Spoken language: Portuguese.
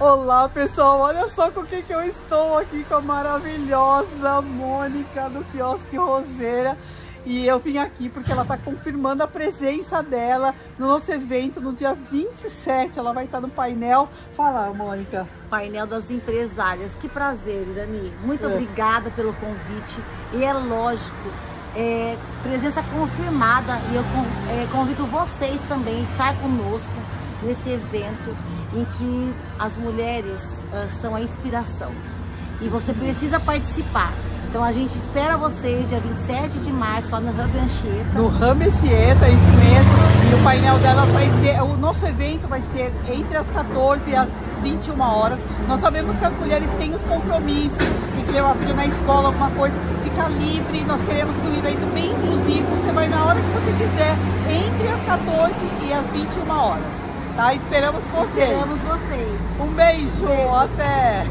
Olá pessoal, olha só com quem que eu estou aqui, com a maravilhosa Mônica do Quiosque Roseira. E eu vim aqui porque ela está confirmando a presença dela no nosso evento no dia 27. Ela vai estar no painel. Fala, Mônica. Painel das empresárias. Que prazer, Irani. Muito obrigada pelo convite. E é lógico, presença confirmada. E eu convido vocês também a estar conosco nesse evento em que as mulheres são a inspiração. E você precisa participar. Então a gente espera vocês dia 27 de março lá no Hub Anchieta. No Hub Anchieta, isso mesmo. E o painel dela vai ser, o nosso evento vai ser entre as 14 e as 21 horas. Nós sabemos que as mulheres têm os compromissos, tem que levar a filha na escola, alguma coisa, ficar livre. Nós queremos um evento bem inclusivo. Você vai na hora que você quiser, entre as 14 e as 21 horas. Tá? Esperamos vocês. Esperamos vocês. Um beijo. Até!